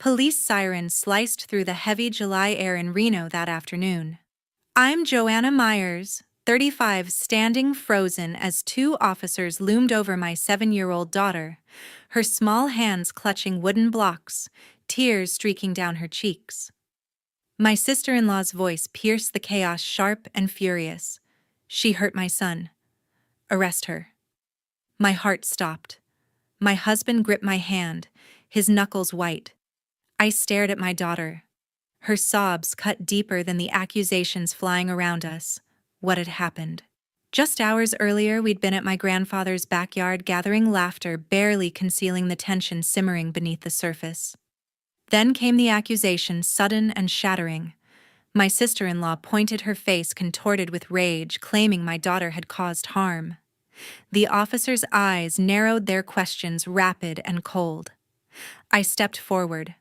Police sirens sliced through the heavy July air in Reno that afternoon. I'm Joanna Myers, 35, standing frozen as two officers loomed over my 7-year-old daughter, her small hands clutching wooden blocks, tears streaking down her cheeks. My sister-in-law's voice pierced the chaos, sharp and furious. She hurt my son. Arrest her. My heart stopped. My husband gripped my hand, his knuckles white. I stared at my daughter. Her sobs cut deeper than the accusations flying around us. What had happened? Just hours earlier, we'd been at my grandfather's backyard gathering laughter, barely concealing the tension simmering beneath the surface. Then came the accusation, sudden and shattering. My sister-in-law pointed, her face contorted with rage, claiming my daughter had caused harm. The officer's eyes narrowed, their questions rapid and cold. I stepped forward,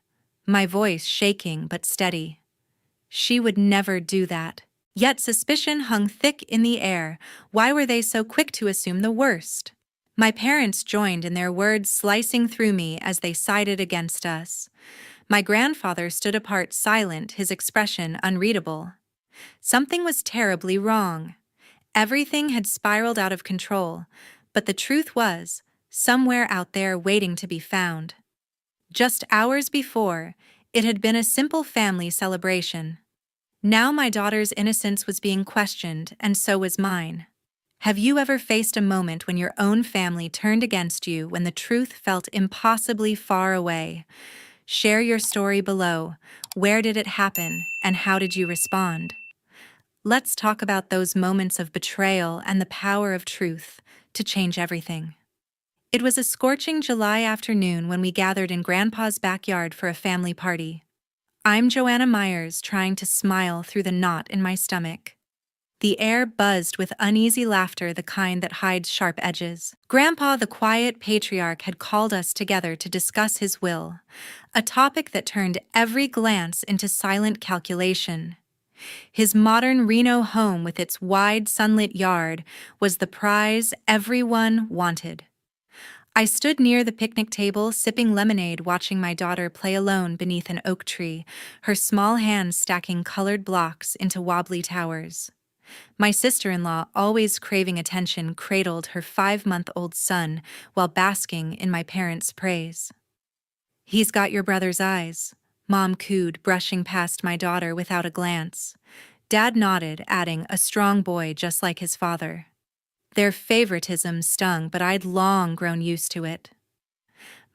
my voice shaking but steady. She would never do that. Yet suspicion hung thick in the air. Why were they so quick to assume the worst? My parents joined in, their words slicing through me as they sided against us. My grandfather stood apart, silent, his expression unreadable. Something was terribly wrong. Everything had spiraled out of control, but the truth was, somewhere out there waiting to be found. Just hours before, it had been a simple family celebration. Now my daughter's innocence was being questioned, and so was mine. Have you ever faced a moment when your own family turned against you, when the truth felt impossibly far away? Share your story below. Where did it happen, and how did you respond? Let's talk about those moments of betrayal and the power of truth to change everything. It was a scorching July afternoon when we gathered in Grandpa's backyard for a family party. I'm Joanna Myers, trying to smile through the knot in my stomach. The air buzzed with uneasy laughter, the kind that hides sharp edges. Grandpa, the quiet patriarch, had called us together to discuss his will, a topic that turned every glance into silent calculation. His modern Reno home with its wide sunlit yard was the prize everyone wanted. I stood near the picnic table, sipping lemonade, watching my daughter play alone beneath an oak tree, her small hands stacking colored blocks into wobbly towers. My sister-in-law, always craving attention, cradled her 5-month-old son while basking in my parents' praise. "He's got your brother's eyes," Mom cooed, brushing past my daughter without a glance. Dad nodded, adding, "A strong boy just like his father." Their favoritism stung, but I'd long grown used to it.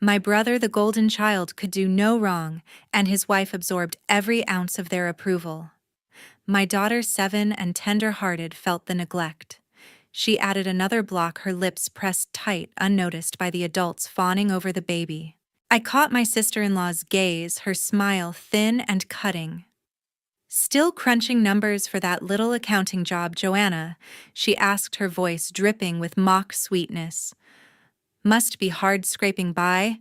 My brother, the golden child, could do no wrong, and his wife absorbed every ounce of their approval. My daughter, 7 and tender-hearted, felt the neglect. She added another block, her lips pressed tight, unnoticed by the adults fawning over the baby. I caught my sister-in-law's gaze, her smile thin and cutting. "Still crunching numbers for that little accounting job, Joanna?" she asked, her voice dripping with mock sweetness. "Must be hard scraping by."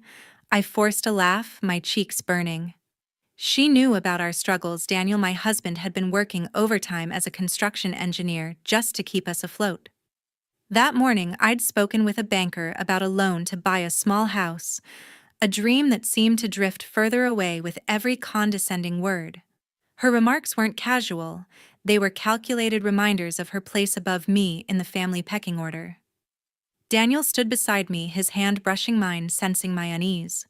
I forced a laugh, my cheeks burning. She knew about our struggles. Daniel, my husband, had been working overtime as a construction engineer just to keep us afloat. That morning, I'd spoken with a banker about a loan to buy a small house, a dream that seemed to drift further away with every condescending word. Her remarks weren't casual, they were calculated reminders of her place above me in the family pecking order. Daniel stood beside me, his hand brushing mine, sensing my unease.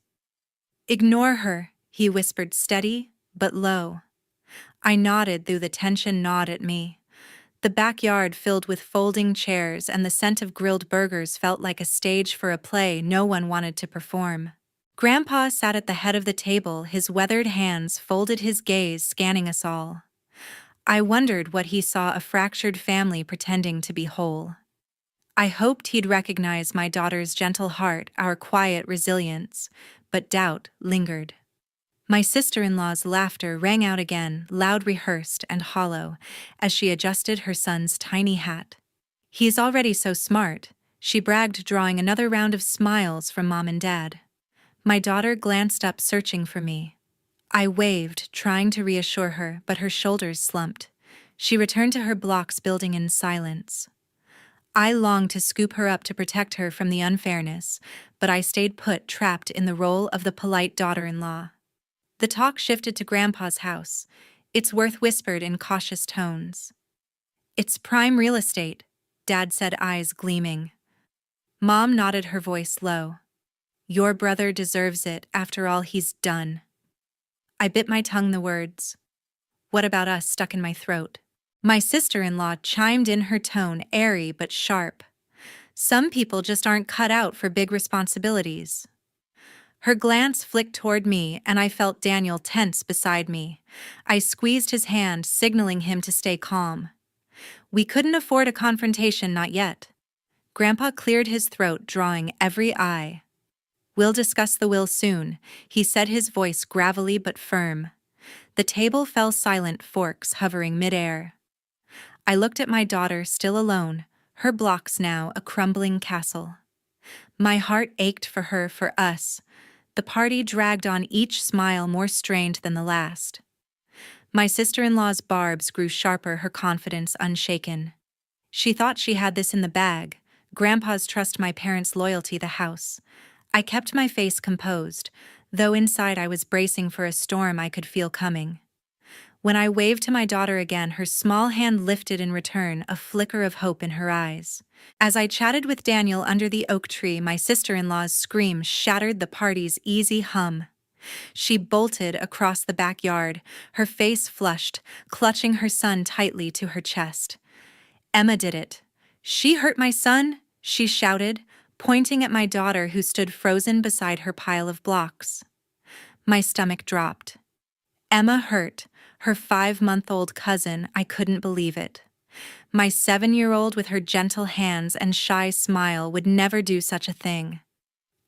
"Ignore her," he whispered, steady but low. I nodded, through the tension gnawed at me. The backyard filled with folding chairs, and the scent of grilled burgers felt like a stage for a play no one wanted to perform. Grandpa sat at the head of the table, his weathered hands folded, his gaze scanning us all. I wondered what he saw, a fractured family pretending to be whole. I hoped he'd recognize my daughter's gentle heart, our quiet resilience, but doubt lingered. My sister-in-law's laughter rang out again, loud, rehearsed, and hollow, as she adjusted her son's tiny hat. "He's already so smart," she bragged, drawing another round of smiles from Mom and Dad. My daughter glanced up, searching for me. I waved, trying to reassure her, but her shoulders slumped. She returned to her blocks, building in silence. I longed to scoop her up, to protect her from the unfairness, but I stayed put, trapped in the role of the polite daughter-in-law. The talk shifted to Grandpa's house, its worth whispered in cautious tones. "It's prime real estate," Dad said, eyes gleaming. Mom nodded, her voice low. "Your brother deserves it after all he's done." I bit my tongue, the words, "What about us?" stuck in my throat. My sister-in-law chimed in, her tone airy but sharp. "Some people just aren't cut out for big responsibilities." Her glance flicked toward me, and I felt Daniel tense beside me. I squeezed his hand, signaling him to stay calm. We couldn't afford a confrontation, not yet. Grandpa cleared his throat, drawing every eye. "We'll discuss the will soon," he said, his voice gravelly but firm. The table fell silent, forks hovering midair. I looked at my daughter, still alone, her blocks now a crumbling castle. My heart ached for her, for us. The party dragged on, each smile more strained than the last. My sister-in-law's barbs grew sharper, her confidence unshaken. She thought she had this in the bag: Grandpa's trust, my parents' loyalty, the house. I kept my face composed, though inside I was bracing for a storm I could feel coming. When I waved to my daughter again, her small hand lifted in return, a flicker of hope in her eyes. As I chatted with Daniel under the oak tree, my sister-in-law's scream shattered the party's easy hum. She bolted across the backyard, her face flushed, clutching her son tightly to her chest. "Emma did it. She hurt my son," she shouted, pointing at my daughter, who stood frozen beside her pile of blocks. My stomach dropped. Emma hurt her 5-month-old cousin. I couldn't believe it. My 7-year-old, with her gentle hands and shy smile, would never do such a thing.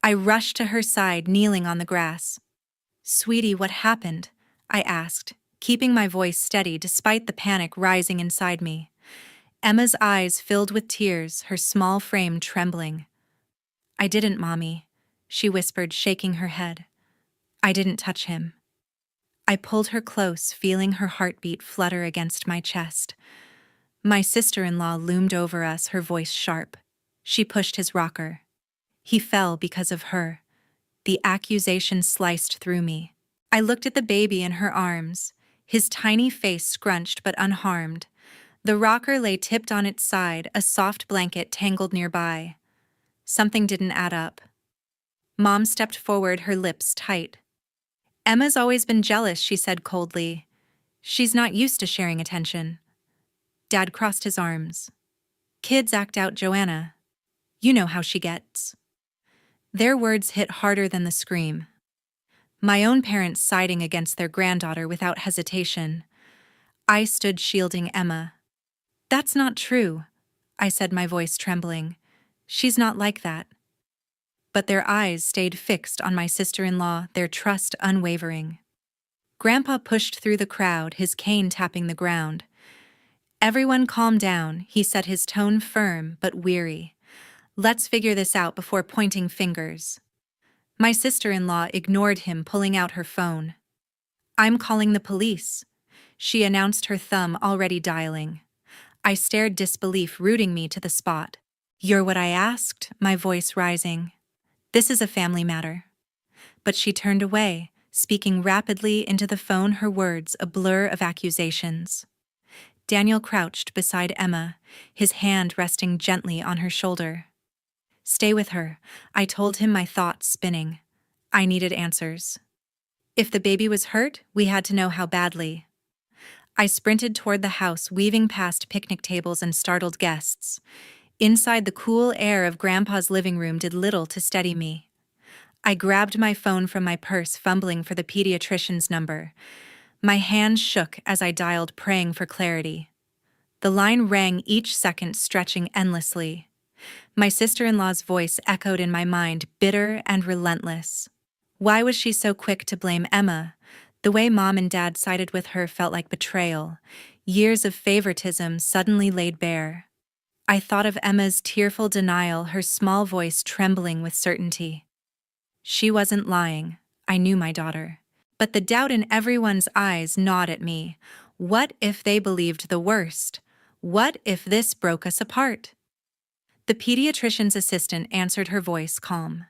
I rushed to her side, kneeling on the grass. "Sweetie, what happened?" I asked, keeping my voice steady despite the panic rising inside me. Emma's eyes filled with tears, her small frame trembling. "I didn't, Mommy," she whispered, shaking her head. "I didn't touch him." I pulled her close, feeling her heartbeat flutter against my chest. My sister-in-law loomed over us, her voice sharp. She pushed his rocker. "He fell because of her." The accusation sliced through me. I looked at the baby in her arms, his tiny face scrunched but unharmed. The rocker lay tipped on its side, a soft blanket tangled nearby. Something didn't add up. Mom stepped forward, her lips tight. "Emma's always been jealous," she said coldly. "She's not used to sharing attention." Dad crossed his arms. "Kids act out, Joanna. You know how she gets." Their words hit harder than the scream. My own parents siding against their granddaughter without hesitation. I stood shielding Emma. "That's not true," I said, my voice trembling. "She's not like that." But their eyes stayed fixed on my sister-in-law, their trust unwavering. Grandpa pushed through the crowd, his cane tapping the ground. "Everyone calm down," he said, his tone firm but weary. "Let's figure this out before pointing fingers." My sister-in-law ignored him, pulling out her phone. "I'm calling the police," she announced, her thumb already dialing. I stared, disbelief rooting me to the spot. "You're what I asked," my voice rising. "This is a family matter." But she turned away, speaking rapidly into the phone, her words a blur of accusations. Daniel crouched beside Emma, his hand resting gently on her shoulder. "Stay with her," I told him, my thoughts spinning. I needed answers. If the baby was hurt, we had to know how badly. I sprinted toward the house, weaving past picnic tables and startled guests. Inside, the cool air of Grandpa's living room did little to steady me. I grabbed my phone from my purse, fumbling for the pediatrician's number. My hands shook as I dialed, praying for clarity. The line rang, each second stretching endlessly. My sister-in-law's voice echoed in my mind, bitter and relentless. Why was she so quick to blame Emma? The way Mom and Dad sided with her felt like betrayal. Years of favoritism suddenly laid bare. I thought of Emma's tearful denial, her small voice trembling with certainty. She wasn't lying. I knew my daughter. But the doubt in everyone's eyes gnawed at me. What if they believed the worst? What if this broke us apart? The pediatrician's assistant answered, her voice calm.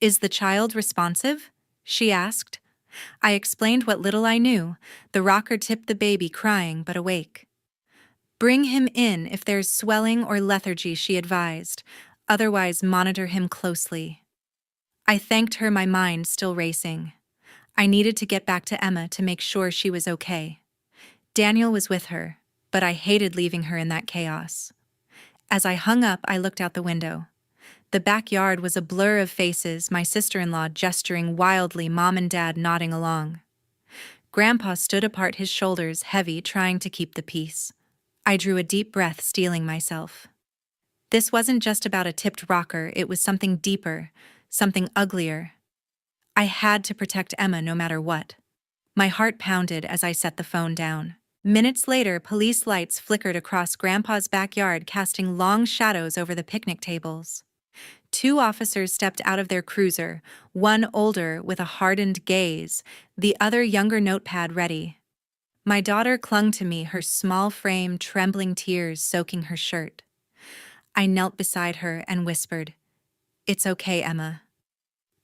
"Is the child responsive?" she asked. I explained what little I knew. The rocker tipped the baby, crying but awake. Bring him in if there's swelling or lethargy, she advised. Otherwise, monitor him closely. I thanked her, my mind still racing. I needed to get back to Emma to make sure she was okay. Daniel was with her, but I hated leaving her in that chaos. As I hung up, I looked out the window. The backyard was a blur of faces, my sister-in-law gesturing wildly, Mom and Dad nodding along. Grandpa stood apart, his shoulders heavy, trying to keep the peace. I drew a deep breath, steeling myself. This wasn't just about a tipped rocker, it was something deeper, something uglier. I had to protect Emma no matter what. My heart pounded as I set the phone down. Minutes later, police lights flickered across Grandpa's backyard, casting long shadows over the picnic tables. Two officers stepped out of their cruiser, one older with a hardened gaze, the other younger, notepad ready. My daughter clung to me, her small frame trembling, tears soaking her shirt. I knelt beside her and whispered, "It's okay, Emma."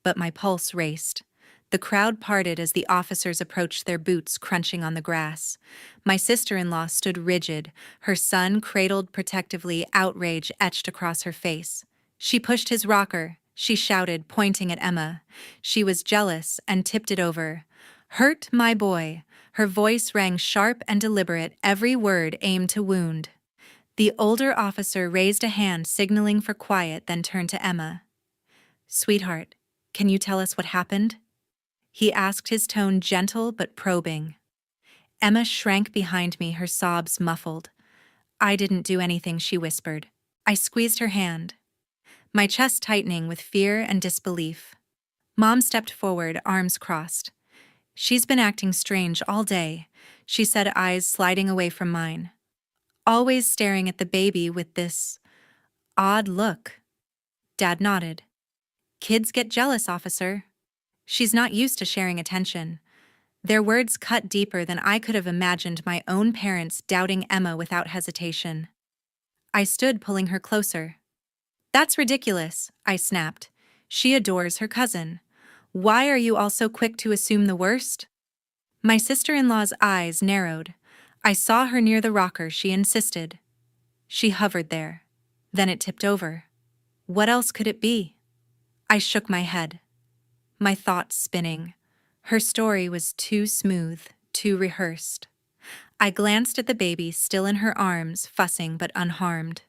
But my pulse raced. The crowd parted as the officers approached, their boots crunching on the grass. My sister-in-law stood rigid, her son cradled protectively, outrage etched across her face. She pushed his rocker, she shouted, pointing at Emma. She was jealous and tipped it over. "Hurt my boy." Her voice rang sharp and deliberate, every word aimed to wound. The older officer raised a hand, signaling for quiet, then turned to Emma. "Sweetheart, can you tell us what happened?" he asked, his tone gentle but probing. Emma shrank behind me, her sobs muffled. "I didn't do anything," she whispered. I squeezed her hand, my chest tightening with fear and disbelief. Mom stepped forward, arms crossed. "She's been acting strange all day," she said, eyes sliding away from mine. "Always staring at the baby with this odd look." Dad nodded. "Kids get jealous, officer. She's not used to sharing attention." Their words cut deeper than I could have imagined, my own parents doubting Emma without hesitation. I stood, pulling her closer. "That's ridiculous," I snapped. "She adores her cousin. Why are you all so quick to assume the worst?" My sister-in-law's eyes narrowed. I saw her near the rocker, she insisted. She hovered there. Then it tipped over. What else could it be? I shook my head, my thoughts spinning. Her story was too smooth, too rehearsed. I glanced at the baby, still in her arms, fussing but unharmed.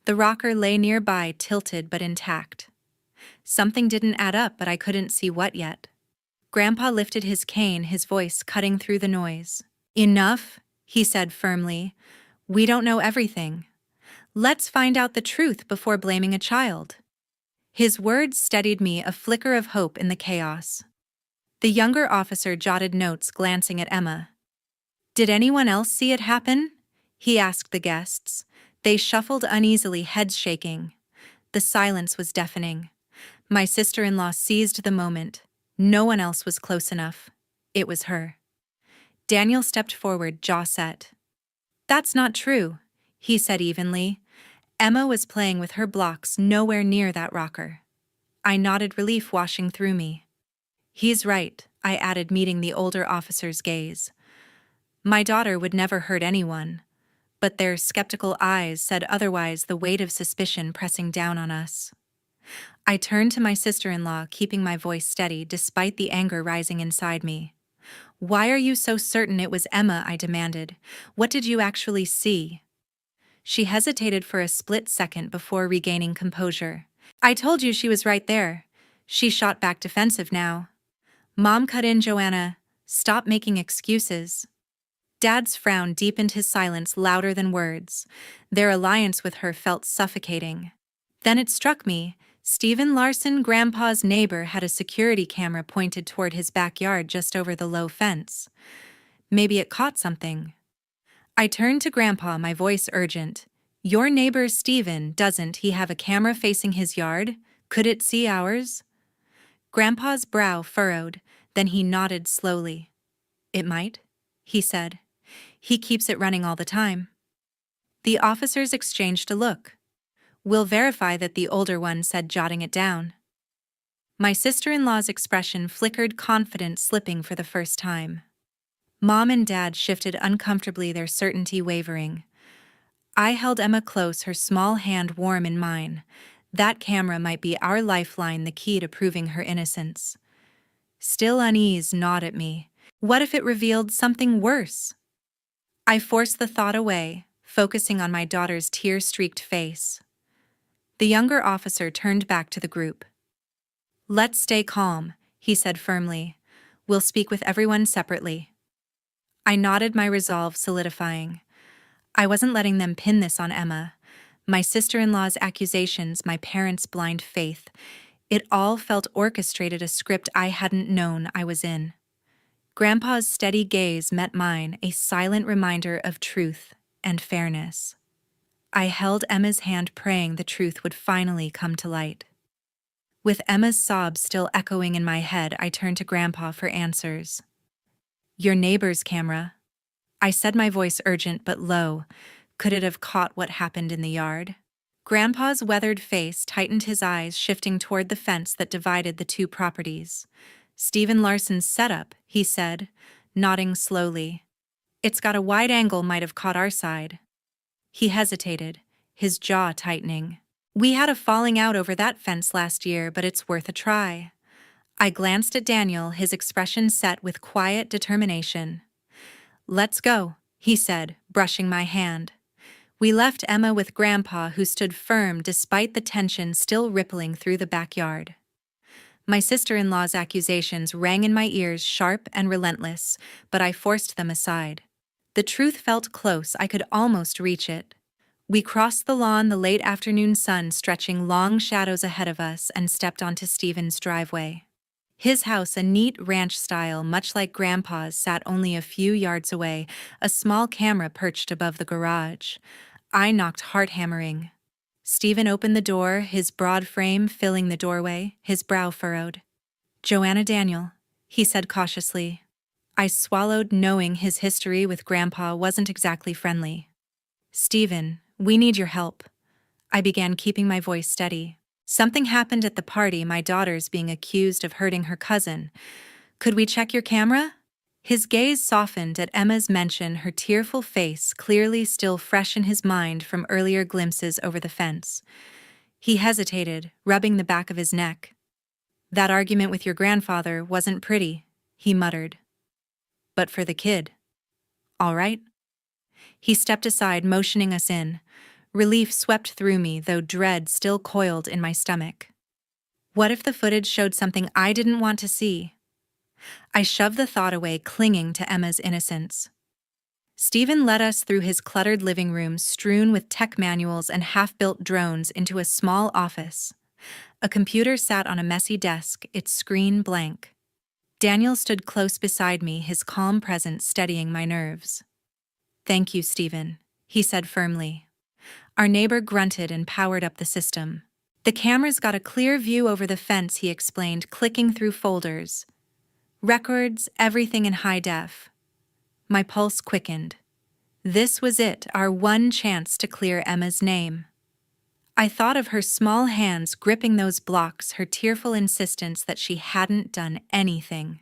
The rocker lay nearby, tilted but intact. Something didn't add up, but I couldn't see what yet. Grandpa lifted his cane, his voice cutting through the noise. "Enough," he said firmly. "We don't know everything. Let's find out the truth before blaming a child." His words steadied me, a flicker of hope in the chaos. The younger officer jotted notes, glancing at Emma. "Did anyone else see it happen?" he asked the guests. They shuffled uneasily, heads shaking. The silence was deafening. My sister-in-law seized the moment. No one else was close enough. It was her. Daniel stepped forward, jaw set. "That's not true," he said evenly. "Emma was playing with her blocks, nowhere near that rocker." I nodded, relief washing through me. "He's right," I added, meeting the older officer's gaze. "My daughter would never hurt anyone." But their skeptical eyes said otherwise, the weight of suspicion pressing down on us. I turned to my sister-in-law, keeping my voice steady despite the anger rising inside me. "Why are you so certain it was Emma?" I demanded. "What did you actually see?" She hesitated for a split second before regaining composure. "I told you she was right there," she shot back, defensive now. Mom cut in, "Joanna, stop making excuses." Dad's frown deepened, his silence louder than words. Their alliance with her felt suffocating. Then it struck me. Stephen Larson, Grandpa's neighbor, had a security camera pointed toward his backyard just over the low fence. Maybe it caught something. I turned to Grandpa, my voice urgent. "Your neighbor Stephen, doesn't he have a camera facing his yard? Could it see ours?" Grandpa's brow furrowed, then he nodded slowly. "It might," he said. "He keeps it running all the time." The officers exchanged a look. "We'll verify that," the older one said, jotting it down. My sister-in-law's expression flickered, confidence slipping for the first time. Mom and Dad shifted uncomfortably, their certainty wavering. I held Emma close, her small hand warm in mine. That camera might be our lifeline, the key to proving her innocence. Still unease gnawed at me. What if it revealed something worse? I forced the thought away, focusing on my daughter's tear-streaked face. The younger officer turned back to the group. "Let's stay calm," he said firmly. "We'll speak with everyone separately." I nodded, my resolve solidifying. I wasn't letting them pin this on Emma. My sister-in-law's accusations, my parents' blind faith. It all felt orchestrated, a script I hadn't known I was in. Grandpa's steady gaze met mine, a silent reminder of truth and fairness. I held Emma's hand, praying the truth would finally come to light. With Emma's sobs still echoing in my head, I turned to Grandpa for answers. "Your neighbor's camera," I said, my voice urgent but low. Could it have caught what happened in the yard? Grandpa's weathered face tightened, his eyes shifting toward the fence that divided the two properties. "Stephen Larson's setup," he said, nodding slowly. "It's got a wide angle, might have caught our side." He hesitated, his jaw tightening. "We had a falling out over that fence last year, but it's worth a try." I glanced at Daniel, his expression set with quiet determination. "Let's go," he said, brushing my hand. We left Emma with Grandpa, who stood firm despite the tension still rippling through the backyard. My sister-in-law's accusations rang in my ears, sharp and relentless, but I forced them aside. The truth felt close, I could almost reach it. We crossed the lawn, the late afternoon sun stretching long shadows ahead of us, and stepped onto Stephen's driveway. His house, a neat ranch style much like Grandpa's, sat only a few yards away, a small camera perched above the garage. I knocked, heart hammering. Stephen opened the door, his broad frame filling the doorway, his brow furrowed. "Joanna, Daniel," he said cautiously. I swallowed, knowing his history with Grandpa wasn't exactly friendly. "Stephen, we need your help." I began, keeping my voice steady. "Something happened at the party, my daughter's being accused of hurting her cousin. Could we check your camera?" His gaze softened at Emma's mention, her tearful face clearly still fresh in his mind from earlier glimpses over the fence. He hesitated, rubbing the back of his neck. "That argument with your grandfather wasn't pretty," he muttered. "But for the kid. All right?" He stepped aside, motioning us in. Relief swept through me, though dread still coiled in my stomach. What if the footage showed something I didn't want to see? I shoved the thought away, clinging to Emma's innocence. Stephen led us through his cluttered living room, strewn with tech manuals and half-built drones, into a small office. A computer sat on a messy desk, its screen blank. Daniel stood close beside me, his calm presence steadying my nerves. "Thank you, Stephen," he said firmly. Our neighbor grunted and powered up the system. "The camera's got a clear view over the fence," he explained, clicking through folders. "Records, everything in high def." My pulse quickened. This was it, our one chance to clear Emma's name. I thought of her small hands gripping those blocks, her tearful insistence that she hadn't done anything.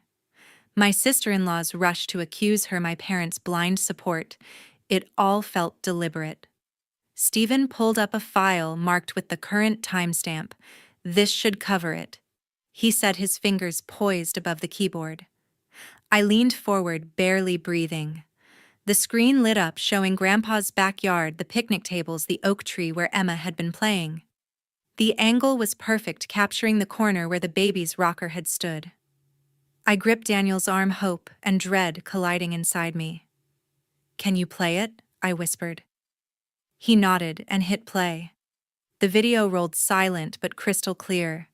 My sister-in-law's rush to accuse her, my parents' blind support. It all felt deliberate. Stephen pulled up a file marked with the current timestamp. "This should cover it," he said, his fingers poised above the keyboard. I leaned forward, barely breathing. The screen lit up, showing Grandpa's backyard, the picnic tables, the oak tree where Emma had been playing. The angle was perfect, capturing the corner where the baby's rocker had stood. I gripped Daniel's arm, hope and dread colliding inside me. "Can you play it?" I whispered. He nodded and hit play. The video rolled, silent but crystal clear.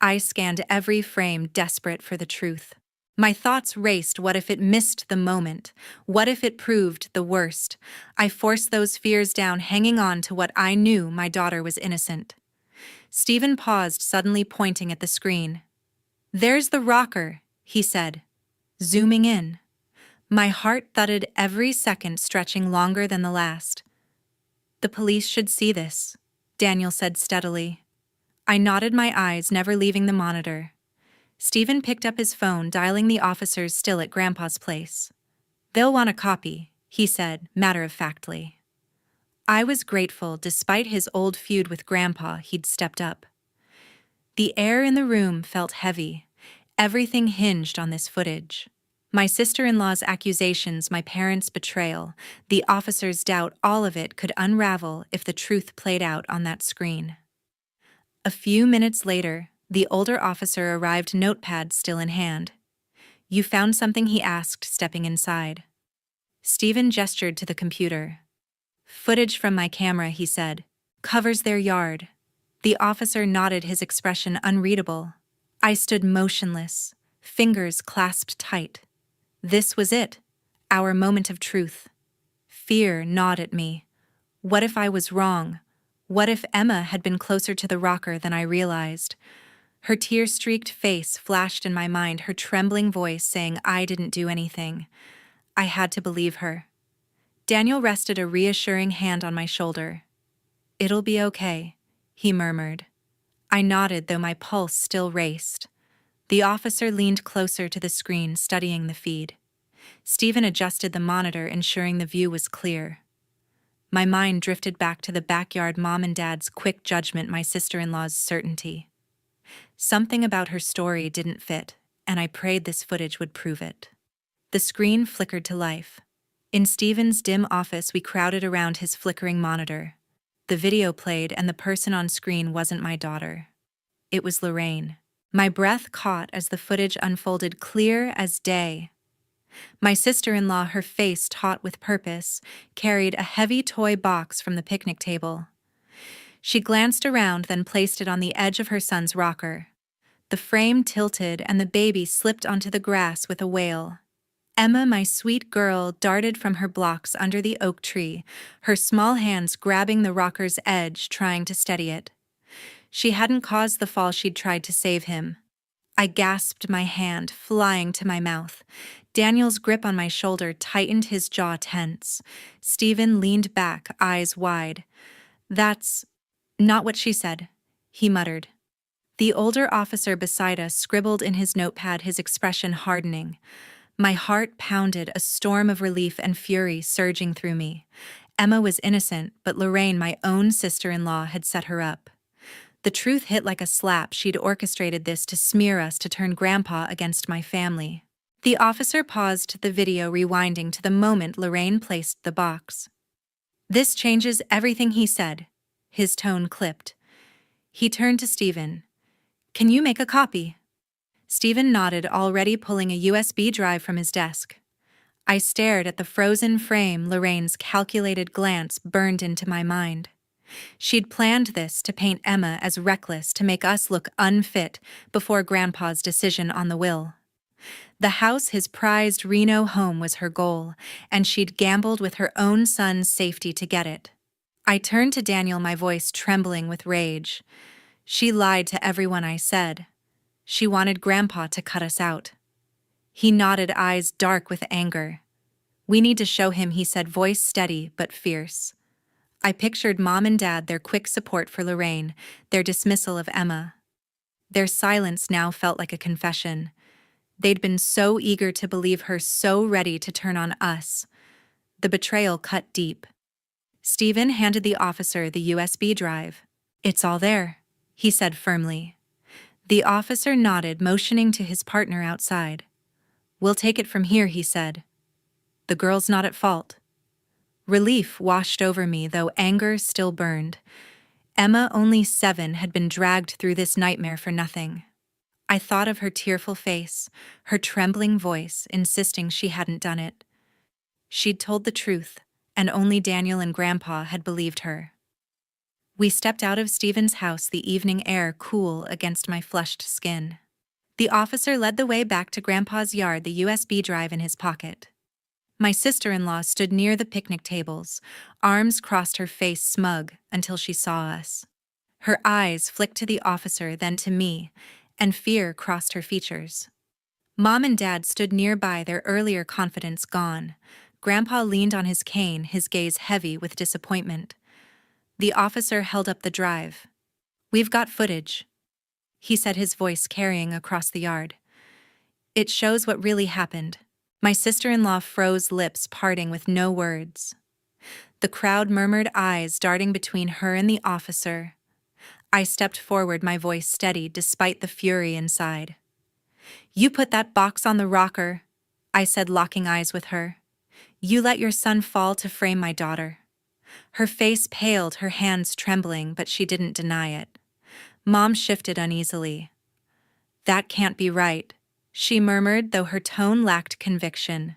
I scanned every frame, desperate for the truth. My thoughts raced. What if it missed the moment? What if it proved the worst? I forced those fears down, hanging on to what I knew: my daughter was innocent. Stephen paused, suddenly pointing at the screen. "There's the rocker," he said, zooming in. My heart thudded, every second stretching longer than the last. "The police should see this," Daniel said steadily. I nodded my eyes, never leaving the monitor. Stephen picked up his phone, dialing the officers still at Grandpa's place. "They'll want a copy," he said, matter-of-factly. I was grateful. Despite his old feud with Grandpa, he'd stepped up. The air in the room felt heavy. Everything hinged on this footage. My sister-in-law's accusations, my parents' betrayal, the officer's doubt, all of it could unravel if the truth played out on that screen. A few minutes later, the older officer arrived, notepad still in hand. "You found something?" he asked, stepping inside. Stephen gestured to the computer. "Footage from my camera," he said. "Covers their yard." The officer nodded, his expression unreadable. I stood motionless, fingers clasped tight. This was it, our moment of truth. Fear gnawed at me. What if I was wrong? What if Emma had been closer to the rocker than I realized? Her tear-streaked face flashed in my mind, her trembling voice saying I didn't do anything. I had to believe her. Daniel rested a reassuring hand on my shoulder. "It'll be okay," he murmured. I nodded, though my pulse still raced. The officer leaned closer to the screen, studying the feed. Stephen adjusted the monitor, ensuring the view was clear. My mind drifted back to the backyard, Mom and Dad's quick judgment, my sister-in-law's certainty. Something about her story didn't fit, and I prayed this footage would prove it. The screen flickered to life. In Stephen's dim office, we crowded around his flickering monitor. The video played, and the person on screen wasn't my daughter. It was Lorraine. My breath caught as the footage unfolded, clear as day. My sister-in-law, her face taut with purpose, carried a heavy toy box from the picnic table. She glanced around, then placed it on the edge of her son's rocker. The frame tilted, and the baby slipped onto the grass with a wail. Emma, my sweet girl, darted from her blocks under the oak tree, her small hands grabbing the rocker's edge, trying to steady it. She hadn't caused the fall, she'd tried to save him. I gasped, my hand flying to my mouth. Daniel's grip on my shoulder tightened, his jaw tense. Stephen leaned back, eyes wide. "That's not what she said," he muttered. The older officer beside us scribbled in his notepad, his expression hardening. My heart pounded, a storm of relief and fury surging through me. Emma was innocent, but Lorraine, my own sister-in-law, had set her up. The truth hit like a slap. She'd orchestrated this to smear us, to turn Grandpa against my family. The officer paused the video, rewinding to the moment Lorraine placed the box. "This changes everything," he said. His tone clipped. He turned to Stephen. "Can you make a copy?" Stephen nodded, already pulling a USB drive from his desk. I stared at the frozen frame. Lorraine's calculated glance burned into my mind. She'd planned this to paint Emma as reckless, to make us look unfit before Grandpa's decision on the will. The house, his prized Reno home, was her goal, and she'd gambled with her own son's safety to get it. I turned to Daniel, my voice trembling with rage. "She lied to everyone," I said. "She wanted Grandpa to cut us out." He nodded, eyes dark with anger. "We need to show him," he said, voice steady but fierce. I pictured Mom and Dad, their quick support for Lorraine, their dismissal of Emma. Their silence now felt like a confession. They'd been so eager to believe her, so ready to turn on us. The betrayal cut deep. Stephen handed the officer the USB drive. "It's all there," he said firmly. The officer nodded, motioning to his partner outside. "We'll take it from here," he said. "The girl's not at fault." Relief washed over me, though anger still burned. Emma, only 7, had been dragged through this nightmare for nothing. I thought of her tearful face, her trembling voice, insisting she hadn't done it. She'd told the truth, and only Daniel and Grandpa had believed her. We stepped out of Stephen's house, the evening air cool against my flushed skin. The officer led the way back to Grandpa's yard, the USB drive in his pocket. My sister-in-law stood near the picnic tables, arms crossed, her face smug, until she saw us. Her eyes flicked to the officer, then to me, and fear crossed her features. Mom and Dad stood nearby, their earlier confidence gone. Grandpa leaned on his cane, his gaze heavy with disappointment. The officer held up the drive. "We've got footage," he said, his voice carrying across the yard. "It shows what really happened." My sister-in-law froze, lips parting with no words. The crowd murmured, eyes darting between her and the officer. I stepped forward, my voice steady despite the fury inside. "You put that box on the rocker," I said, locking eyes with her. "You let your son fall to frame my daughter." Her face paled, her hands trembling, but she didn't deny it. Mom shifted uneasily. "That can't be right," she murmured, though her tone lacked conviction.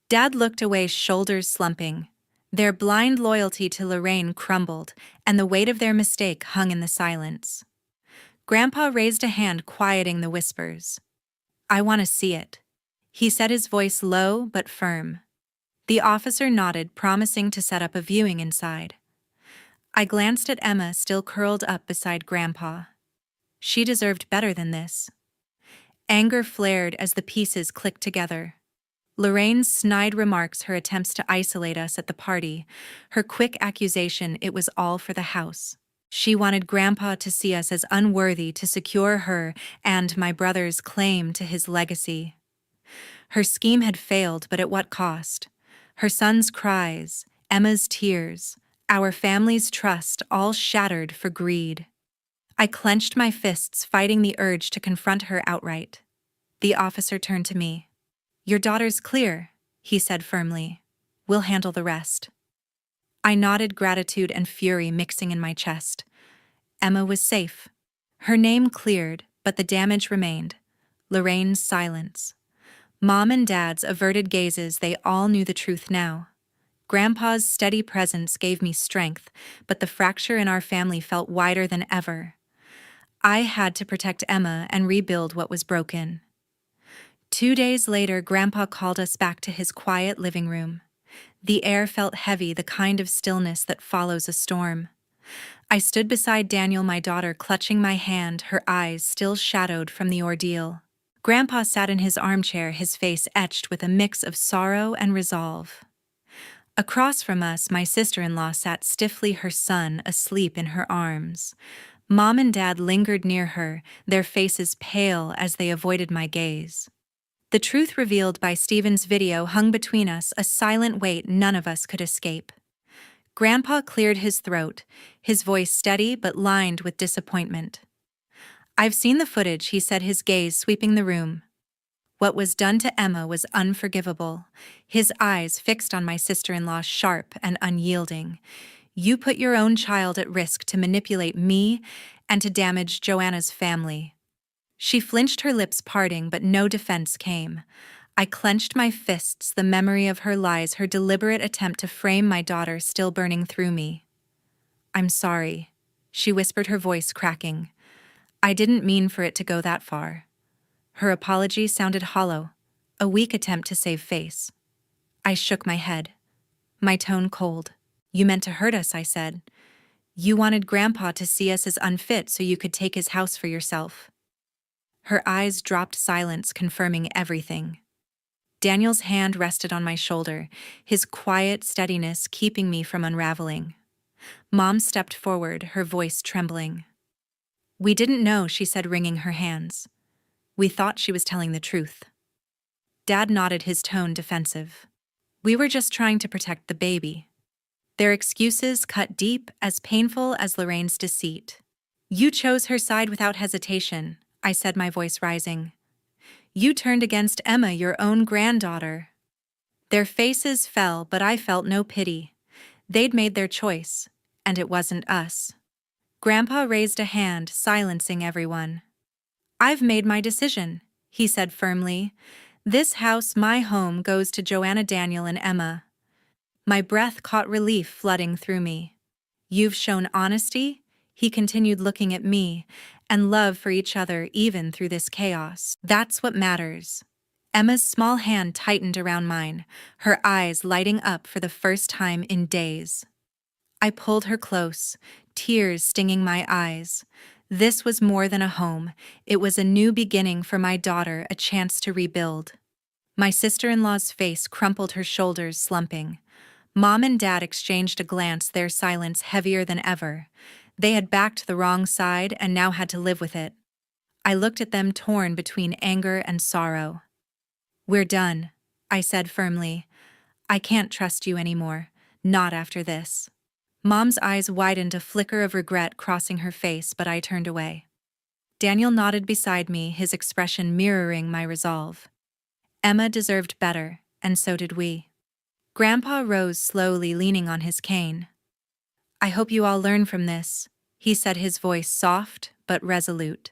Dad looked away, shoulders slumping. Their blind loyalty to Lorraine crumbled, and the weight of their mistake hung in the silence. Grandpa raised a hand, quieting the whispers. "I want to see it," he said, his voice low but firm. The officer nodded, promising to set up a viewing inside. I glanced at Emma, still curled up beside Grandpa. She deserved better than this. Anger flared as the pieces clicked together. Lorraine's snide remarks, her attempts to isolate us at the party, her quick accusation it was all for the house. She wanted Grandpa to see us as unworthy to secure her and my brother's claim to his legacy. Her scheme had failed, but at what cost? Her son's cries, Emma's tears, our family's trust, all shattered for greed. I clenched my fists, fighting the urge to confront her outright. The officer turned to me. "Your daughter's clear," he said firmly. "We'll handle the rest." I nodded, gratitude and fury mixing in my chest. Emma was safe. Her name cleared, but the damage remained. Lorraine's silence. Mom and Dad's averted gazes, they all knew the truth now. Grandpa's steady presence gave me strength, but the fracture in our family felt wider than ever. I had to protect Emma and rebuild what was broken. 2 days later, Grandpa called us back to his quiet living room. The air felt heavy, the kind of stillness that follows a storm. I stood beside Daniel, my daughter, clutching my hand, her eyes still shadowed from the ordeal. Grandpa sat in his armchair, his face etched with a mix of sorrow and resolve. Across from us, my sister-in-law sat stiffly, her son asleep in her arms. Mom and Dad lingered near her, their faces pale as they avoided my gaze. The truth revealed by Stephen's video hung between us, a silent weight none of us could escape. Grandpa cleared his throat, his voice steady but lined with disappointment. "I've seen the footage," he said, his gaze sweeping the room. What was done to Emma was unforgivable, his eyes fixed on my sister-in-law, sharp and unyielding. "You put your own child at risk to manipulate me and to damage Joanna's family." She flinched, her lips parting, but no defense came. I clenched my fists, the memory of her lies, her deliberate attempt to frame my daughter still burning through me. "I'm sorry," she whispered, her voice cracking. "I didn't mean for it to go that far." Her apology sounded hollow, a weak attempt to save face. I shook my head, my tone cold. "You meant to hurt us," I said. "You wanted Grandpa to see us as unfit so you could take his house for yourself." Her eyes dropped, silence confirming everything. Daniel's hand rested on my shoulder, his quiet steadiness keeping me from unraveling. Mom stepped forward, her voice trembling. "We didn't know," she said, wringing her hands. "We thought she was telling the truth." Dad nodded, his tone defensive. "We were just trying to protect the baby." Their excuses cut deep, as painful as Lorraine's deceit. "You chose her side without hesitation," I said, my voice rising. "You turned against Emma, your own granddaughter." Their faces fell, but I felt no pity. They'd made their choice, and it wasn't us. Grandpa raised a hand, silencing everyone. "I've made my decision," he said firmly. "This house, my home, goes to Joanna, Daniel, and Emma." My breath caught relief flooding through me. "You've shown honesty," he continued, looking at me, "and love for each other even through this chaos. That's what matters." Emma's small hand tightened around mine, her eyes lighting up for the first time in days. I pulled her close, tears stinging my eyes. This was more than a home. It was a new beginning for my daughter, a chance to rebuild. My sister-in-law's face crumpled, her shoulders slumping. Mom and Dad exchanged a glance, their silence heavier than ever. They had backed the wrong side and now had to live with it. I looked at them torn between anger and sorrow. "We're done," I said firmly. "I can't trust you anymore, not after this." Mom's eyes widened, a flicker of regret crossing her face, but I turned away. Daniel nodded beside me, his expression mirroring my resolve. Emma deserved better, and so did we. Grandpa rose slowly, leaning on his cane. "I hope you all learn from this," he said, his voice soft but resolute.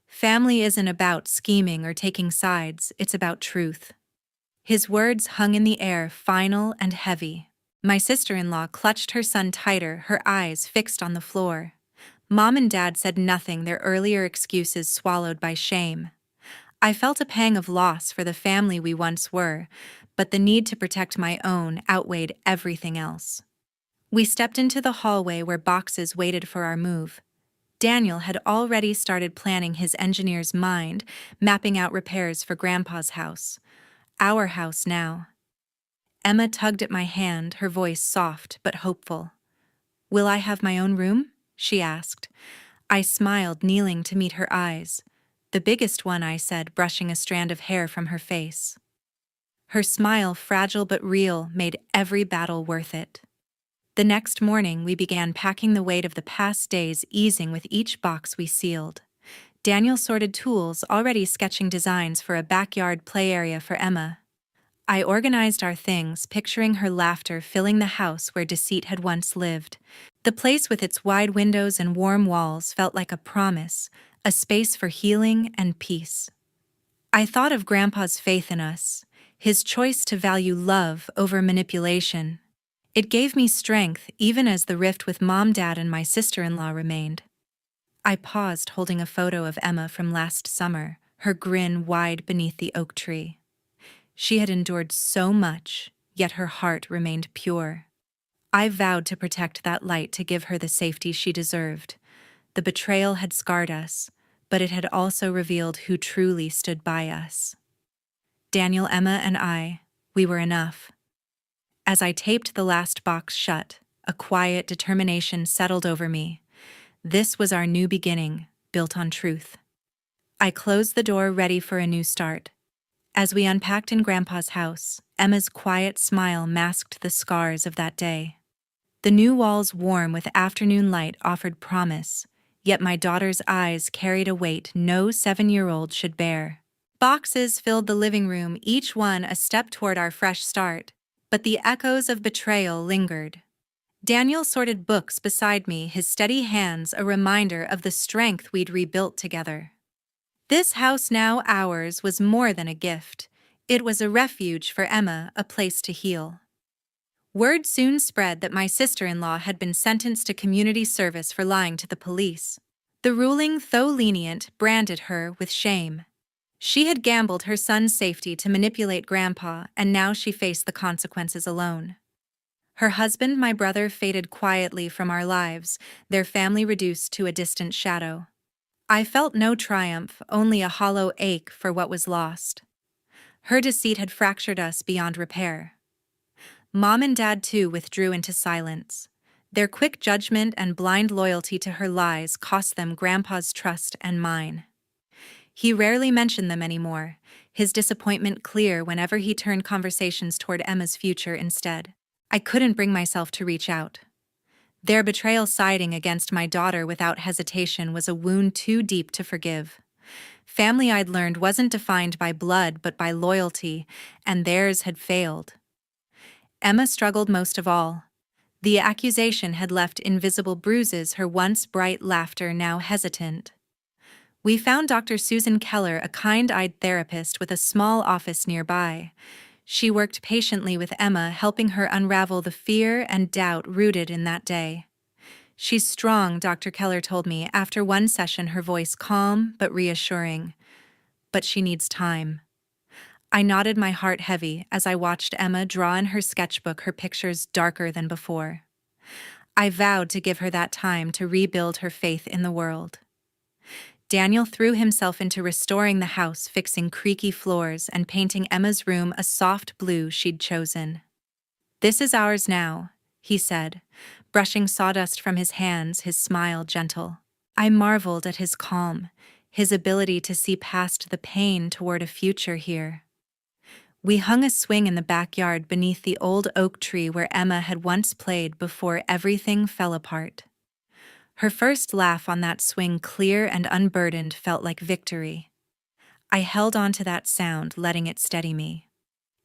"Family isn't about scheming or taking sides, it's about truth." His words hung in the air, final and heavy. My sister-in-law clutched her son tighter, her eyes fixed on the floor. Mom and Dad said nothing, their earlier excuses swallowed by shame. I felt a pang of loss for the family we once were, but the need to protect my own outweighed everything else. We stepped into the hallway where boxes waited for our move. Daniel had already started planning his engineer's mind, mapping out repairs for Grandpa's house. Our house now. Emma tugged at my hand, her voice soft but hopeful. "Will I have my own room?" she asked. I smiled, kneeling to meet her eyes. "The biggest one," I said, brushing a strand of hair from her face. Her smile, fragile but real, made every battle worth it. The next morning, we began packing, the weight of the past days easing with each box we sealed. Daniel sorted tools, already sketching designs for a backyard play area for Emma. I organized our things, picturing her laughter filling the house where deceit had once lived. The place with its wide windows and warm walls felt like a promise, a space for healing and peace. I thought of Grandpa's faith in us, his choice to value love over manipulation. It gave me strength even as the rift with Mom, Dad, and my sister-in-law remained. I paused, holding a photo of Emma from last summer, her grin wide beneath the oak tree. She had endured so much, yet her heart remained pure. I vowed to protect that light, to give her the safety she deserved. The betrayal had scarred us, but it had also revealed who truly stood by us. Daniel, Emma, and I, we were enough. As I taped the last box shut, a quiet determination settled over me. This was our new beginning, built on truth. I closed the door, ready for a new start. As we unpacked in Grandpa's house, Emma's quiet smile masked the scars of that day. The new walls, warm with afternoon light, offered promise, yet my daughter's eyes carried a weight no 7-year-old should bear. Boxes filled the living room, each one a step toward our fresh start, but the echoes of betrayal lingered. Daniel sorted books beside me, his steady hands a reminder of the strength we'd rebuilt together. This house, now ours, was more than a gift. It was a refuge for Emma, a place to heal. Word soon spread that my sister-in-law had been sentenced to community service for lying to the police. The ruling, though lenient, branded her with shame. She had gambled her son's safety to manipulate Grandpa, and now she faced the consequences alone. Her husband, my brother, faded quietly from our lives, their family reduced to a distant shadow. I felt no triumph, only a hollow ache for what was lost. Her deceit had fractured us beyond repair. Mom and Dad, too, withdrew into silence. Their quick judgment and blind loyalty to her lies cost them Grandpa's trust and mine. He rarely mentioned them anymore, his disappointment clear whenever he turned conversations toward Emma's future instead. I couldn't bring myself to reach out. Their betrayal, siding against my daughter without hesitation, was a wound too deep to forgive. Family, I'd learned, wasn't defined by blood but by loyalty, and theirs had failed. Emma struggled most of all. The accusation had left invisible bruises, her once bright laughter now hesitant. We found Dr. Susan Keller, a kind-eyed therapist with a small office nearby. She worked patiently with Emma, helping her unravel the fear and doubt rooted in that day. "She's strong," Dr. Keller told me after one session, her voice calm but reassuring. "But she needs time." I nodded, my heart heavy, as I watched Emma draw in her sketchbook, her pictures darker than before. I vowed to give her that time to rebuild her faith in the world. Daniel threw himself into restoring the house, fixing creaky floors and painting Emma's room a soft blue she'd chosen. "This is ours now," he said, brushing sawdust from his hands, his smile gentle. I marveled at his calm, his ability to see past the pain toward a future here. We hung a swing in the backyard beneath the old oak tree where Emma had once played before everything fell apart. Her first laugh on that swing, clear and unburdened, felt like victory. I held on to that sound, letting it steady me.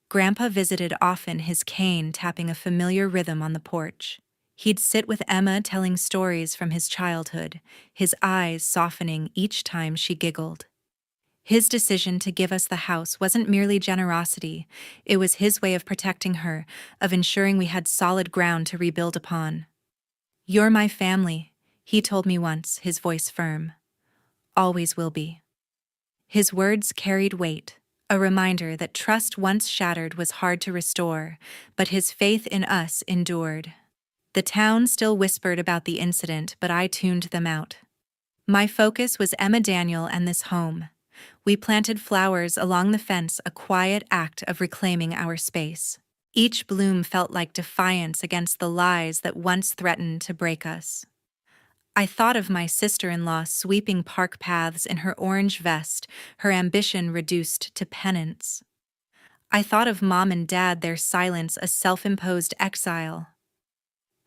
Grandpa visited often, his cane tapping a familiar rhythm on the porch. He'd sit with Emma telling stories from his childhood, his eyes softening each time she giggled. His decision to give us the house wasn't merely generosity, it was his way of protecting her, of ensuring we had solid ground to rebuild upon. "You're my family," he told me once, his voice firm. "Always will be." His words carried weight, a reminder that trust once shattered was hard to restore, but his faith in us endured. The town still whispered about the incident, but I tuned them out. My focus was Emma Daniel and this home. We planted flowers along the fence, a quiet act of reclaiming our space. Each bloom felt like defiance against the lies that once threatened to break us. I thought of my sister-in-law sweeping park paths in her orange vest, her ambition reduced to penance. I thought of Mom and Dad, their silence a self-imposed exile.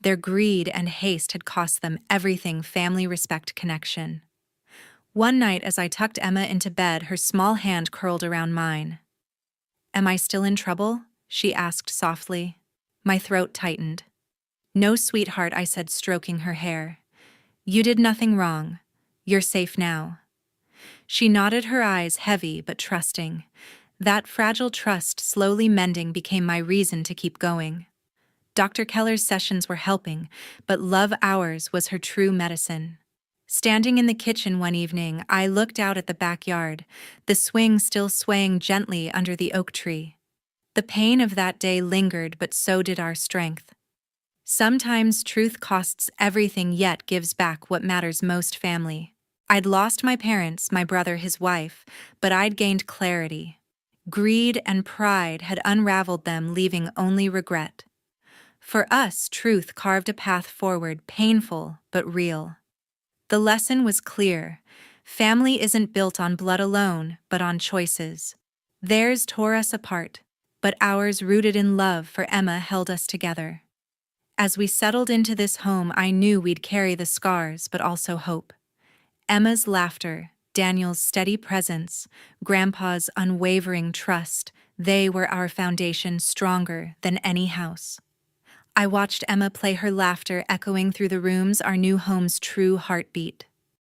Their greed and haste had cost them everything: family, respect, connection. One night as I tucked Emma into bed, her small hand curled around mine. "Am I still in trouble?" she asked softly. My throat tightened. "No, sweetheart," I said, stroking her hair. "You did nothing wrong. You're safe now." She nodded, her eyes heavy but trusting. That fragile trust, slowly mending, became my reason to keep going. Dr. Keller's sessions were helping, but love hours was her true medicine. Standing in the kitchen one evening, I looked out at the backyard, the swing still swaying gently under the oak tree. The pain of that day lingered, but so did our strength. Sometimes truth costs everything, yet gives back what matters most: family. I'd lost my parents, my brother, his wife, but I'd gained clarity. Greed and pride had unraveled them, leaving only regret. For us, truth carved a path forward, painful but real. The lesson was clear: family isn't built on blood alone, but on choices. Theirs tore us apart, but ours, rooted in love for Emma, held us together. As we settled into this home, I knew we'd carry the scars, but also hope. Emma's laughter, Daniel's steady presence, Grandpa's unwavering trust, they were our foundation, stronger than any house. I watched Emma play, her laughter echoing through the rooms, our new home's true heartbeat.